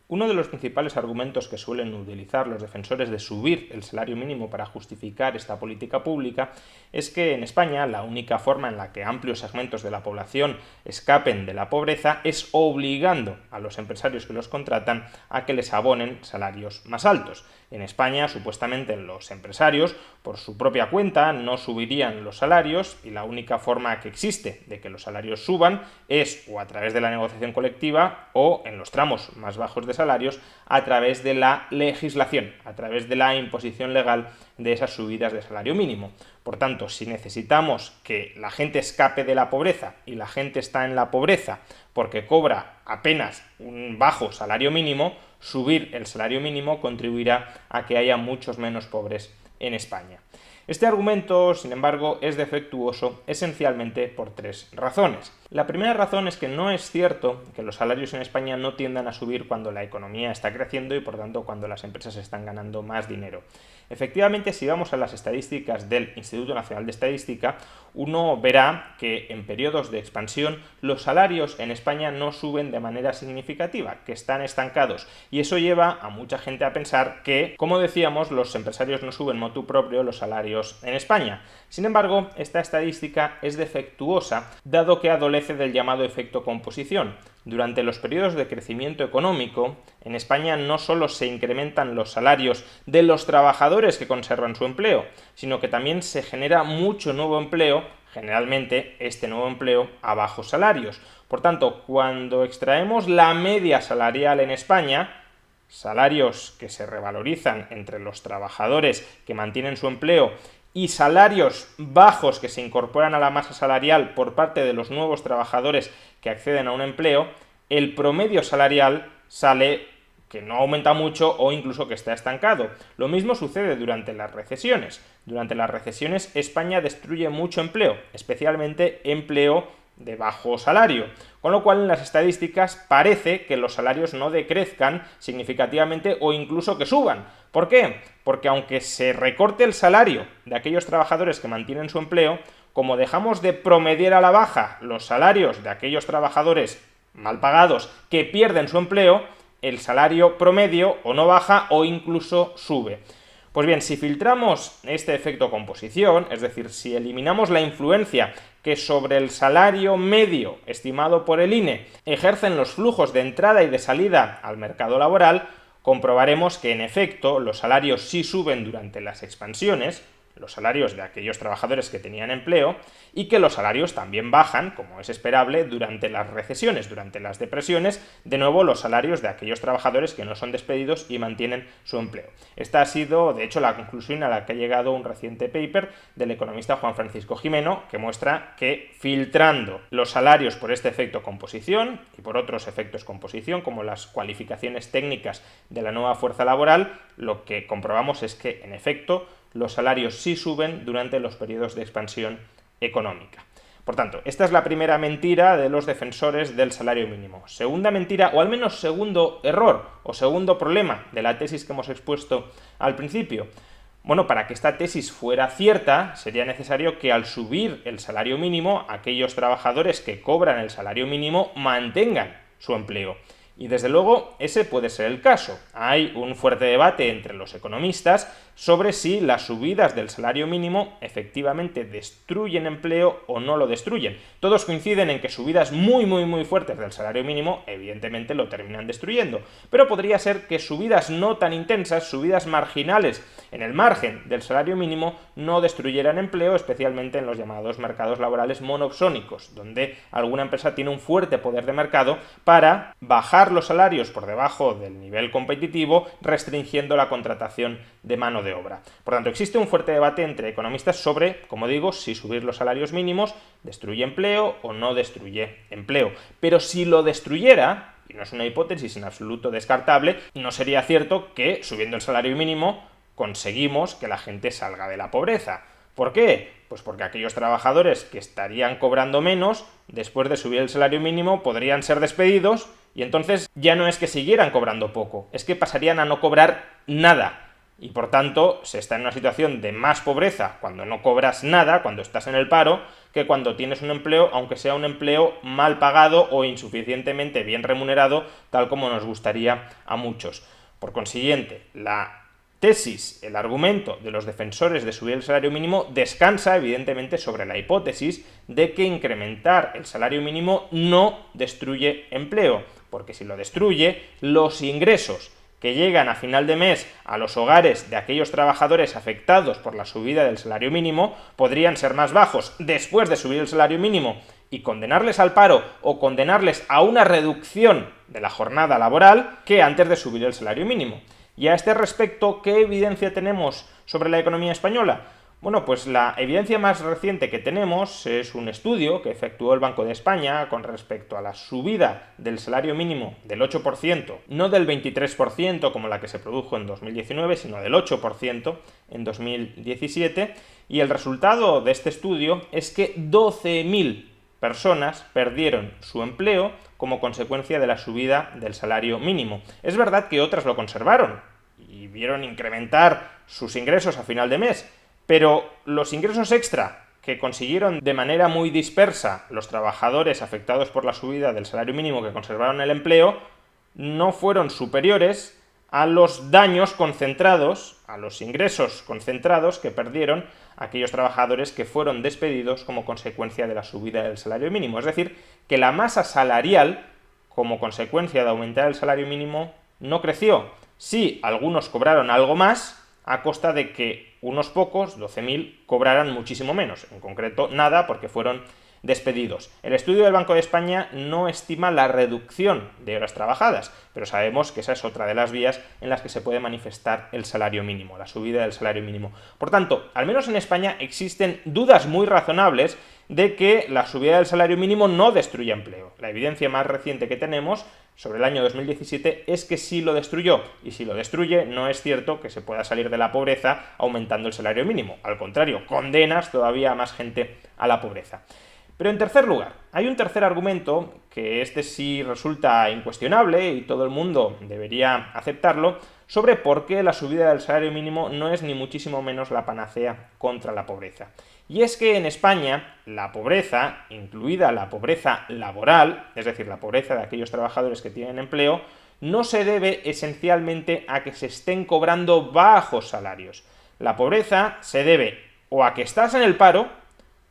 Uno de los principales argumentos que suelen utilizar los defensores de subir el salario mínimo para justificar esta política pública es que en España la única forma en la que amplios segmentos de la población escapen de la pobreza es obligando a los empresarios que los contratan a que les abonen salarios más altos. En España, supuestamente, los empresarios, por su propia cuenta, no subirían los salarios y la única forma que existe de que los salarios suban es o a través de la negociación colectiva o, en los tramos más bajos de salarios, a través de la legislación, a través de la imposición legal de esas subidas de salario mínimo. Por tanto, si necesitamos que la gente escape de la pobreza y la gente está en la pobreza porque cobra apenas un bajo salario mínimo, subir el salario mínimo contribuirá a que haya muchos menos pobres en España. Este argumento, sin embargo, es defectuoso esencialmente por tres razones. La primera razón es que no es cierto que los salarios en España no tiendan a subir cuando la economía está creciendo y, por tanto, cuando las empresas están ganando más dinero. Efectivamente, si vamos a las estadísticas del Instituto Nacional de Estadística, uno verá que en periodos de expansión los salarios en España no suben de manera significativa, que están estancados, y eso lleva a mucha gente a pensar que, como decíamos, los empresarios no suben motu propio los salarios en España. Sin embargo, esta estadística es defectuosa, dado que adolece del llamado efecto composición. Durante los periodos de crecimiento económico, en España no solo se incrementan los salarios de los trabajadores que conservan su empleo, sino que también se genera mucho nuevo empleo, generalmente este nuevo empleo a bajos salarios. Por tanto, cuando extraemos la media salarial en España, salarios que se revalorizan entre los trabajadores que mantienen su empleo y salarios bajos que se incorporan a la masa salarial por parte de los nuevos trabajadores que acceden a un empleo, el promedio salarial sale que no aumenta mucho o incluso que está estancado. Lo mismo sucede durante las recesiones. Durante las recesiones España destruye mucho empleo, especialmente empleo de bajo salario, con lo cual en las estadísticas parece que los salarios no decrezcan significativamente o incluso que suban. ¿Por qué? Porque aunque se recorte el salario de aquellos trabajadores que mantienen su empleo, como dejamos de promediar a la baja los salarios de aquellos trabajadores mal pagados que pierden su empleo, el salario promedio o no baja o incluso sube. Pues bien, si filtramos este efecto composición, es decir, si eliminamos la influencia que sobre el salario medio estimado por el INE ejercen los flujos de entrada y de salida al mercado laboral, comprobaremos que en efecto los salarios sí suben durante las expansiones, los salarios de aquellos trabajadores que tenían empleo, y que los salarios también bajan, como es esperable, durante las recesiones, durante las depresiones, de nuevo los salarios de aquellos trabajadores que no son despedidos y mantienen su empleo. Esta ha sido, de hecho, la conclusión a la que ha llegado un reciente paper del economista Juan Francisco Gimeno, que muestra que filtrando los salarios por este efecto composición y por otros efectos composición, como las cualificaciones técnicas de la nueva fuerza laboral, lo que comprobamos es que, en efecto, los salarios sí suben durante los periodos de expansión económica. Por tanto, esta es la primera mentira de los defensores del salario mínimo. Segunda mentira, o al menos segundo error, o segundo problema de la tesis que hemos expuesto al principio. Bueno, para que esta tesis fuera cierta, sería necesario que al subir el salario mínimo, aquellos trabajadores que cobran el salario mínimo mantengan su empleo. Y desde luego ese puede ser el caso. Hay un fuerte debate entre los economistas sobre si las subidas del salario mínimo efectivamente destruyen empleo o no lo destruyen. Todos coinciden en que subidas muy fuertes del salario mínimo evidentemente lo terminan destruyendo, pero podría ser que subidas no tan intensas, subidas marginales en el margen del salario mínimo, no destruyeran empleo, especialmente en los llamados mercados laborales monopsónicos, donde alguna empresa tiene un fuerte poder de mercado para bajar los salarios por debajo del nivel competitivo, restringiendo la contratación de mano de obra. Por tanto, existe un fuerte debate entre economistas sobre, como digo, si subir los salarios mínimos destruye empleo o no destruye empleo. Pero si lo destruyera, y no es una hipótesis en absoluto descartable, no sería cierto que subiendo el salario mínimo conseguimos que la gente salga de la pobreza. ¿Por qué? Pues porque aquellos trabajadores que estarían cobrando menos, después de subir el salario mínimo, podrían ser despedidos y entonces ya no es que siguieran cobrando poco, es que pasarían a no cobrar nada. Y por tanto se está en una situación de más pobreza cuando no cobras nada, cuando estás en el paro, que cuando tienes un empleo, aunque sea un empleo mal pagado o insuficientemente bien remunerado, tal como nos gustaría a muchos. Por consiguiente, la tesis, el argumento de los defensores de subir el salario mínimo descansa evidentemente sobre la hipótesis de que incrementar el salario mínimo no destruye empleo, porque si lo destruye, los ingresos que llegan a final de mes a los hogares de aquellos trabajadores afectados por la subida del salario mínimo podrían ser más bajos después de subir el salario mínimo y condenarles al paro o condenarles a una reducción de la jornada laboral que antes de subir el salario mínimo. Y a este respecto, ¿qué evidencia tenemos sobre la economía española? Bueno, pues la evidencia más reciente que tenemos es un estudio que efectuó el Banco de España con respecto a la subida del salario mínimo del 8%, no del 23% como la que se produjo en 2019, sino del 8% en 2017, y el resultado de este estudio es que 12.000 personas perdieron su empleo como consecuencia de la subida del salario mínimo. Es verdad que otras lo conservaron y vieron incrementar sus ingresos a final de mes, pero los ingresos extra que consiguieron de manera muy dispersa los trabajadores afectados por la subida del salario mínimo que conservaron el empleo no fueron superiores a los daños concentrados, a los ingresos concentrados que perdieron aquellos trabajadores que fueron despedidos como consecuencia de la subida del salario mínimo. Es decir, que la masa salarial, como consecuencia de aumentar el salario mínimo, no creció. Sí, algunos cobraron algo más, a costa de que unos pocos, 12.000, cobraran muchísimo menos. En concreto, nada, porque fueron despedidos. El estudio del Banco de España no estima la reducción de horas trabajadas, pero sabemos que esa es otra de las vías en las que se puede manifestar el salario mínimo, la subida del salario mínimo. Por tanto, al menos en España existen dudas muy razonables de que la subida del salario mínimo no destruye empleo. La evidencia más reciente que tenemos sobre el año 2017 es que sí lo destruyó, y si lo destruye no es cierto que se pueda salir de la pobreza aumentando el salario mínimo. Al contrario, condenas todavía a más gente a la pobreza. Pero en tercer lugar, hay un tercer argumento, que este sí resulta incuestionable y todo el mundo debería aceptarlo, sobre por qué la subida del salario mínimo no es ni muchísimo menos la panacea contra la pobreza. Y es que en España la pobreza, incluida la pobreza laboral, es decir, la pobreza de aquellos trabajadores que tienen empleo, no se debe esencialmente a que se estén cobrando bajos salarios. La pobreza se debe o a que estás en el paro,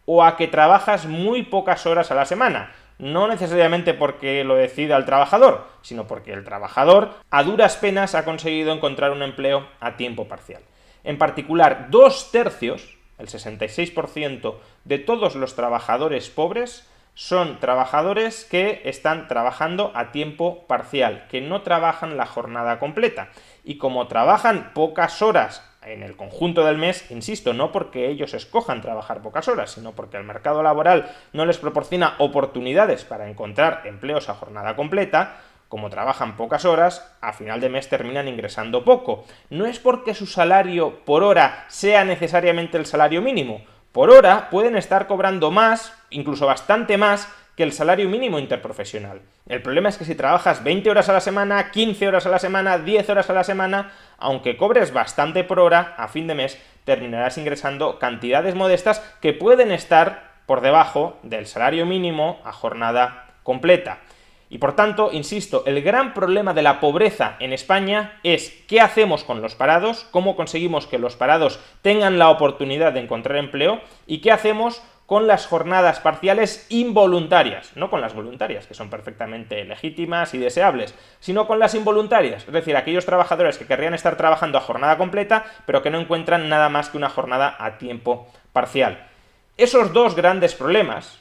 o a que trabajas muy pocas horas a la semana, no necesariamente porque lo decida el trabajador, sino porque el trabajador a duras penas ha conseguido encontrar un empleo a tiempo parcial. En particular, 2/3, el 66% de todos los trabajadores pobres son trabajadores que están trabajando a tiempo parcial, que no trabajan la jornada completa. Y como trabajan pocas horas en el conjunto del mes, insisto, no porque ellos escojan trabajar pocas horas, sino porque el mercado laboral no les proporciona oportunidades para encontrar empleos a jornada completa, como trabajan pocas horas, a final de mes terminan ingresando poco. No es porque su salario por hora sea necesariamente el salario mínimo. Por hora pueden estar cobrando más, incluso bastante más, que el salario mínimo interprofesional. El problema es que si trabajas 20 horas a la semana, 15 horas a la semana, 10 horas a la semana, aunque cobres bastante por hora, a fin de mes terminarás ingresando cantidades modestas que pueden estar por debajo del salario mínimo a jornada completa. Y por tanto, insisto, el gran problema de la pobreza en España es qué hacemos con los parados, cómo conseguimos que los parados tengan la oportunidad de encontrar empleo y qué hacemos con las jornadas parciales involuntarias, no con las voluntarias, que son perfectamente legítimas y deseables, sino con las involuntarias, es decir, aquellos trabajadores que querrían estar trabajando a jornada completa, pero que no encuentran nada más que una jornada a tiempo parcial. Esos dos grandes problemas,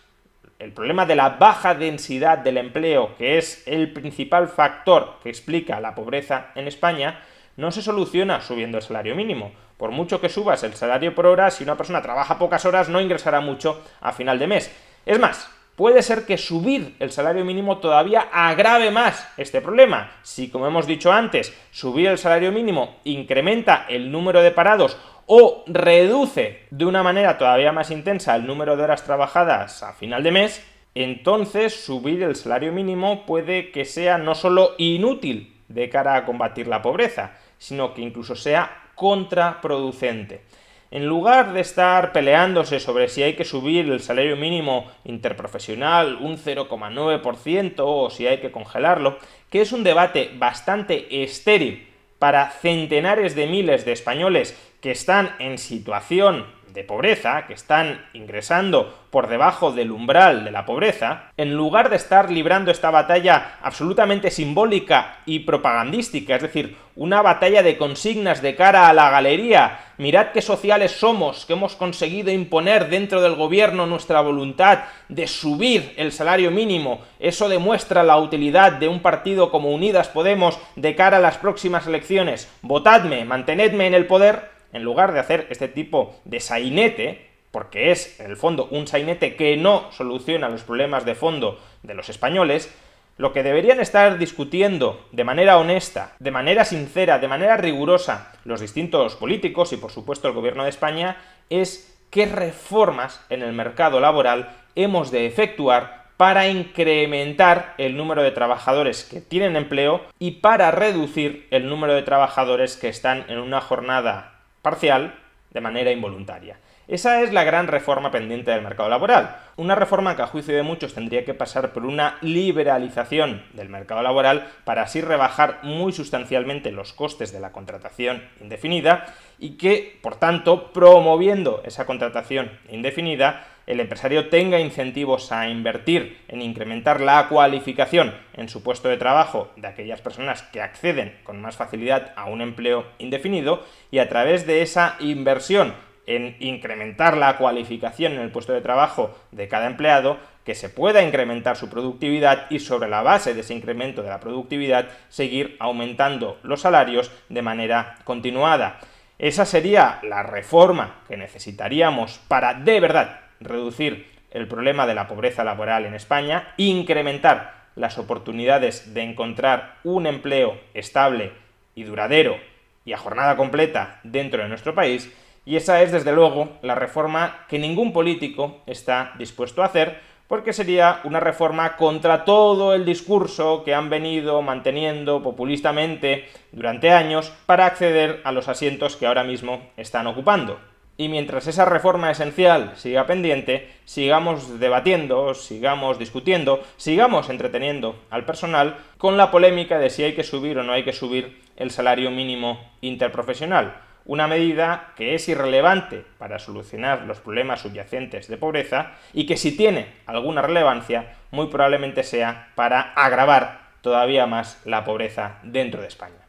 el problema de la baja densidad del empleo, que es el principal factor que explica la pobreza en España, no se soluciona subiendo el salario mínimo. Por mucho que subas el salario por hora, si una persona trabaja pocas horas, no ingresará mucho a final de mes. Es más, puede ser que subir el salario mínimo todavía agrave más este problema. Si, como hemos dicho antes, subir el salario mínimo incrementa el número de parados o reduce de una manera todavía más intensa el número de horas trabajadas a final de mes, entonces subir el salario mínimo puede que sea no solo inútil de cara a combatir la pobreza, sino que incluso sea contraproducente. En lugar de estar peleándose sobre si hay que subir el salario mínimo interprofesional un 0,9% o si hay que congelarlo, que es un debate bastante estéril para centenares de miles de españoles que están en situación de pobreza, que están ingresando por debajo del umbral de la pobreza, en lugar de estar librando esta batalla absolutamente simbólica y propagandística, es decir, una batalla de consignas de cara a la galería, mirad qué sociales somos, que hemos conseguido imponer dentro del gobierno nuestra voluntad de subir el salario mínimo, eso demuestra la utilidad de un partido como Unidas Podemos de cara a las próximas elecciones, votadme, mantenedme en el poder. En lugar de hacer este tipo de sainete, porque es en el fondo un sainete que no soluciona los problemas de fondo de los españoles, lo que deberían estar discutiendo de manera honesta, de manera sincera, de manera rigurosa los distintos políticos y por supuesto el gobierno de España es qué reformas en el mercado laboral hemos de efectuar para incrementar el número de trabajadores que tienen empleo y para reducir el número de trabajadores que están en una jornada parcial de manera involuntaria. Esa es la gran reforma pendiente del mercado laboral. Una reforma que a juicio de muchos tendría que pasar por una liberalización del mercado laboral para así rebajar muy sustancialmente los costes de la contratación indefinida y que, por tanto, promoviendo esa contratación indefinida, el empresario tenga incentivos a invertir en incrementar la cualificación en su puesto de trabajo de aquellas personas que acceden con más facilidad a un empleo indefinido y a través de esa inversión en incrementar la cualificación en el puesto de trabajo de cada empleado, que se pueda incrementar su productividad y sobre la base de ese incremento de la productividad seguir aumentando los salarios de manera continuada. Esa sería la reforma que necesitaríamos para de verdad reducir el problema de la pobreza laboral en España, incrementar las oportunidades de encontrar un empleo estable y duradero y a jornada completa dentro de nuestro país, y esa es desde luego la reforma que ningún político está dispuesto a hacer, porque sería una reforma contra todo el discurso que han venido manteniendo populistamente durante años para acceder a los asientos que ahora mismo están ocupando. Y mientras esa reforma esencial siga pendiente, sigamos debatiendo, sigamos discutiendo, sigamos entreteniendo al personal con la polémica de si hay que subir o no hay que subir el salario mínimo interprofesional. Una medida que es irrelevante para solucionar los problemas subyacentes de pobreza y que si tiene alguna relevancia, muy probablemente sea para agravar todavía más la pobreza dentro de España.